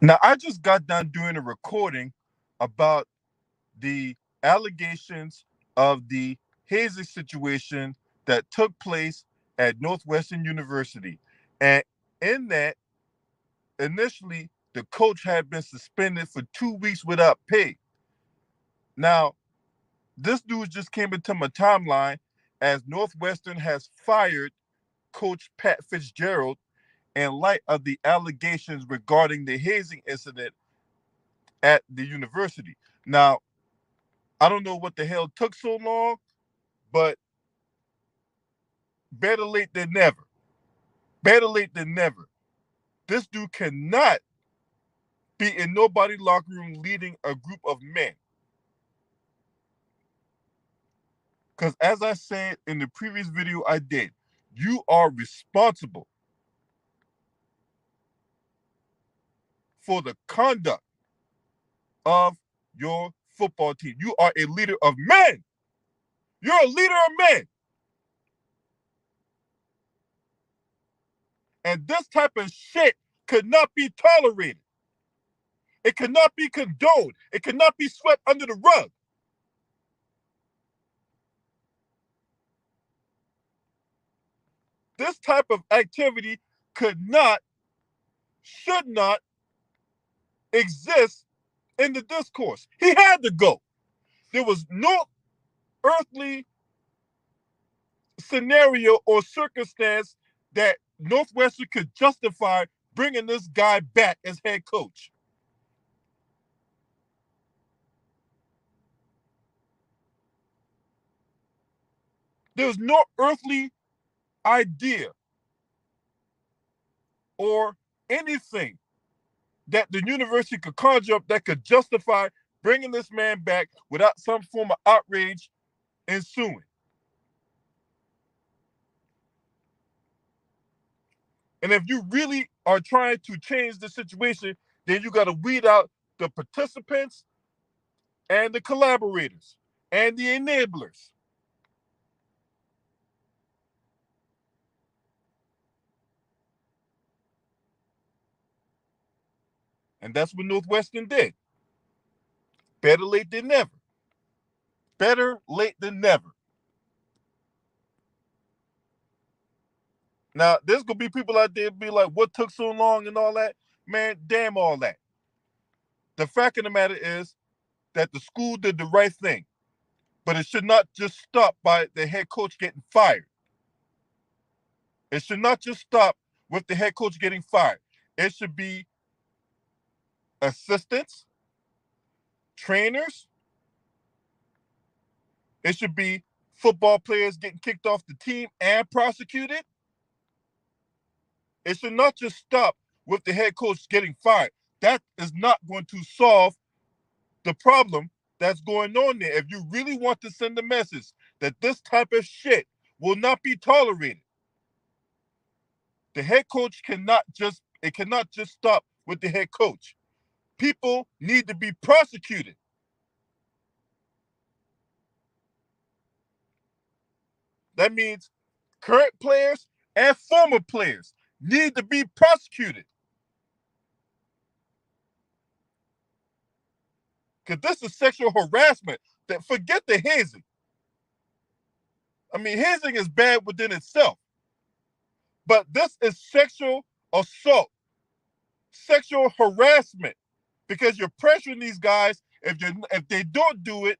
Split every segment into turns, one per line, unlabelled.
Now, I just got done doing a recording about the allegations of the hazing situation that took place at Northwestern University. And in that, initially, the coach had been suspended for 2 weeks without pay. Now, this news just came into my timeline as Northwestern has fired Coach Pat Fitzgerald in light of the allegations regarding the hazing incident at the university. Now, I don't know what the hell took so long, but better late than never. Better late than never. This dude cannot be in nobody's locker room leading a group of men. Because as I said in the previous video I did, you are responsible for the conduct of your football team. You are a leader of men. You're a leader of men. And this type of shit could not be tolerated. It cannot be condoned. It cannot be swept under the rug. This type of activity could not, should not exist in the discourse. He had to go. There was no earthly scenario or circumstance that Northwestern could justify bringing this guy back as head coach. There's no earthly idea or anything that the university could conjure up that could justify bringing this man back without some form of outrage ensuing. And if you really are trying to change the situation, then you got to weed out the participants and the collaborators and the enablers. And that's what Northwestern did. Better late than never. Better late than never. Now, there's going to be people out there be like, what took so long and all that? Man, damn all that. The fact of the matter is that the school did the right thing, but it should not just stop by the head coach getting fired. It should not just stop with the head coach getting fired. It should be assistants, trainers. It should be football players getting kicked off the team and prosecuted. It should not just stop with the head coach getting fired. That is not going to solve the problem that's going on there. If you really want to send a message that this type of shit will not be tolerated, the head coach cannot just stop with the head coach. People need to be prosecuted. That means current players and former players need to be prosecuted. Because this is sexual harassment. That forget the hazing. I mean, hazing is bad within itself. But this is sexual assault, sexual harassment. Because you're pressuring these guys. If they don't do it,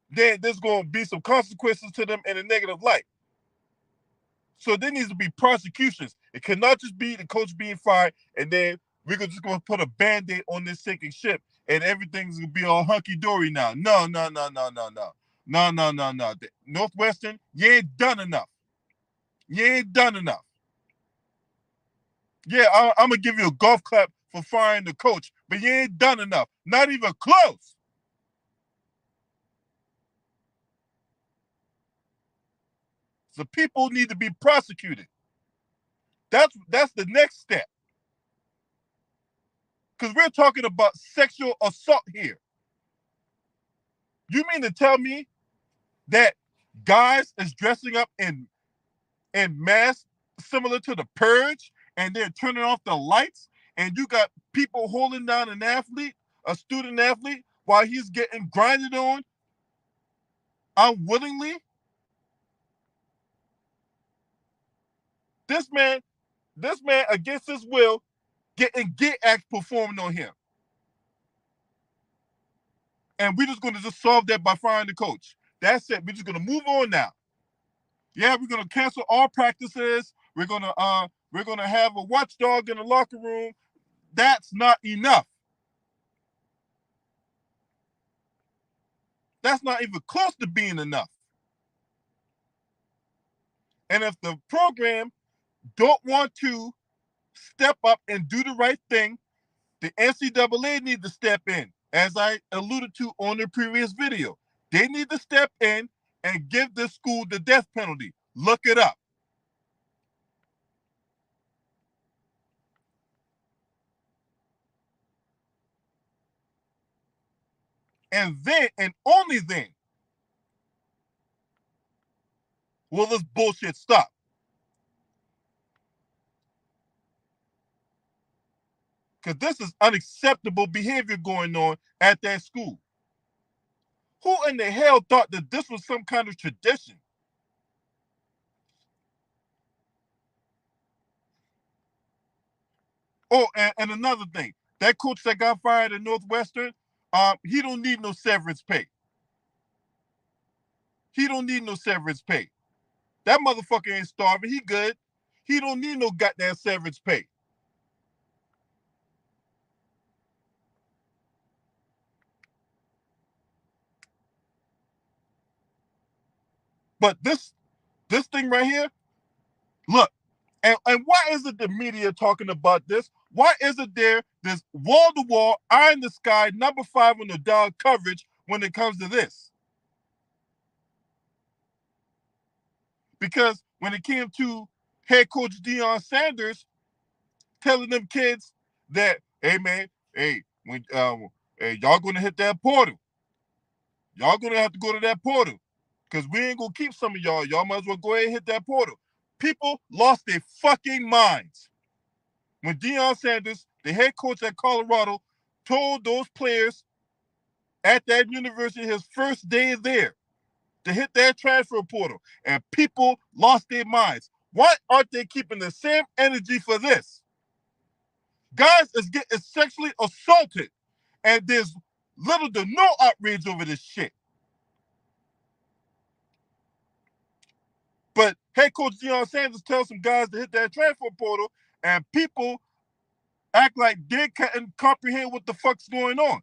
then there's going to be some consequences to them in a negative light. So there needs to be prosecutions. It cannot just be the coach being fired and then we're just going to put a band-aid on this sinking ship and everything's going to be all hunky-dory now. No. No. Northwestern, you ain't done enough. You ain't done enough. Yeah, I'm going to give you a golf clap for firing the coach, but you ain't done enough. Not even close. So people need to be prosecuted. That's the next step. Because we're talking about sexual assault here. You mean to tell me that guys is dressing up in masks similar to the Purge and they're turning off the lights and you got people holding down an athlete, a student athlete, while he's getting grinded on unwillingly. This man against his will, getting get acts performed on him. And we're just gonna just solve that by firing the coach. That's it. We're just gonna move on now. Yeah, we're gonna cancel all practices. We're gonna have a watchdog in the locker room. That's not enough. That's not even close to being enough. And if the program don't want to step up and do the right thing, the NCAA needs to step in, as I alluded to on the previous video. They need to step in and give this school the death penalty. Look it up. And then, and only then, will this bullshit stop. Because this is unacceptable behavior going on at that school. Who in the hell thought that this was some kind of tradition? Oh, and another thing, that coach that got fired at Northwestern, he don't need no severance pay. He don't need no severance pay. That motherfucker ain't starving. He good. He don't need no goddamn severance pay. But this thing right here, look, and why isn't the media talking about this? Why isn't there this wall-to-wall, eye in the sky, number 5 on the dial coverage when it comes to this? Because when it came to head coach Deion Sanders telling them kids that, hey man, hey, hey, y'all gonna hit that portal. Y'all gonna have to go to that portal. Because we ain't gonna keep some of y'all. Y'all might as well go ahead and hit that portal. People lost their fucking minds when Deion Sanders, the head coach at Colorado, told those players at that university his first day there to hit that transfer portal, and people lost their minds. Why aren't they keeping the same energy for this? Guys is getting sexually assaulted, and there's little to no outrage over this shit. But head coach Deion Sanders tells some guys to hit that transfer portal, and people act like they can't comprehend what the fuck's going on.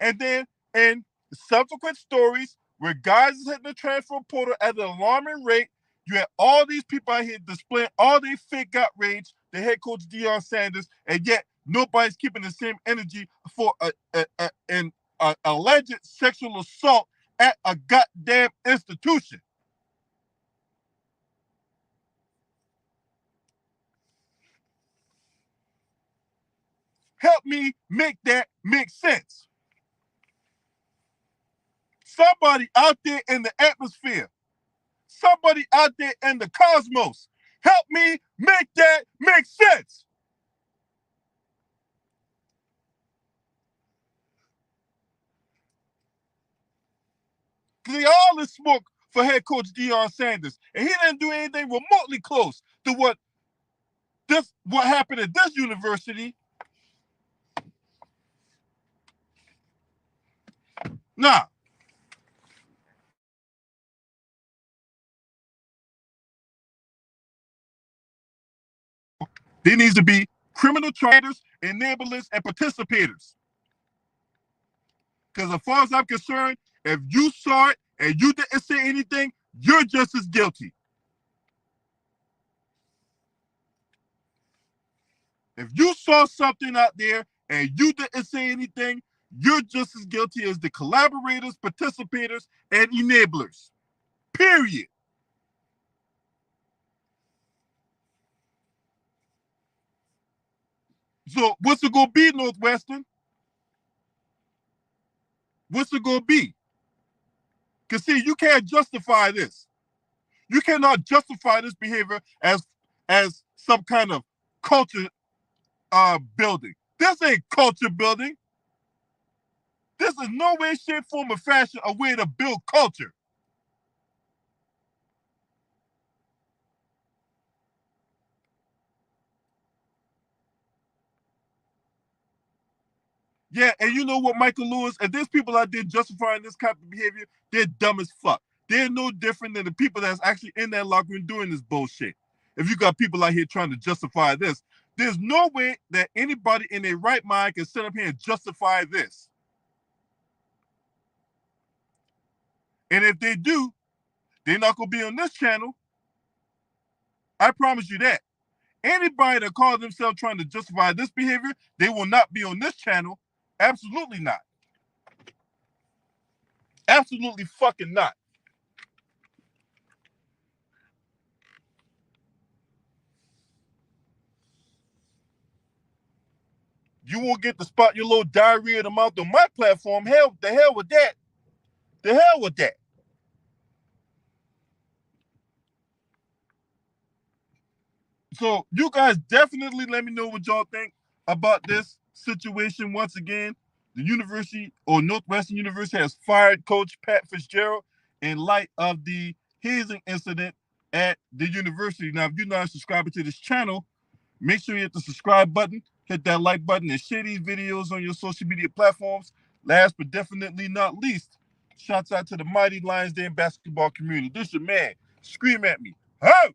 And then in subsequent stories where guys is hitting the transfer portal at an alarming rate, you have all these people out here displaying all their fake outrage to head coach Deion Sanders, and yet nobody's keeping the same energy for an alleged sexual assault at a goddamn institution. Help me make that make sense. Somebody out there in the atmosphere, somebody out there in the cosmos, help me make that make sense. Because all this smoke for head coach Deion Sanders, and he didn't do anything remotely close to what happened at this university. Nah. There needs to be criminal charges, enablers, and participators. Because as far as I'm concerned, if you saw it and you didn't say anything, you're just as guilty. If you saw something out there and you didn't say anything, you're just as guilty as the collaborators, participators, and enablers. Period. So what's it gonna be, Northwestern? What's it gonna be? Because see, you can't justify this. You cannot justify this behavior as some kind of culture building. This ain't culture building. This is no way, shape, form, or fashion a way to build culture. Yeah, and you know what, Michael Lewis? If there's people out there justifying this type of behavior, they're dumb as fuck. They're no different than the people that's actually in that locker room doing this bullshit. If you got people out here trying to justify this, there's no way that anybody in their right mind can sit up here and justify this. And if they do, they're not gonna be on this channel. I promise you that. Anybody that calls themselves trying to justify this behavior, they will not be on this channel. Absolutely not. Absolutely fucking not. You won't get to spot your little diarrhea of the mouth on my platform. Hell, the hell with that. The hell with that. So you guys definitely let me know what y'all think about this situation. Once again, the university or Northwestern University has fired Coach Pat Fitzgerald in light of the hazing incident at the university. Now, if you're not subscribing to this channel, make sure you hit the subscribe button, hit that like button, and share these videos on your social media platforms. Last but definitely not least, shouts out to the mighty Lions Den basketball community. This your man. Scream at me. Ho!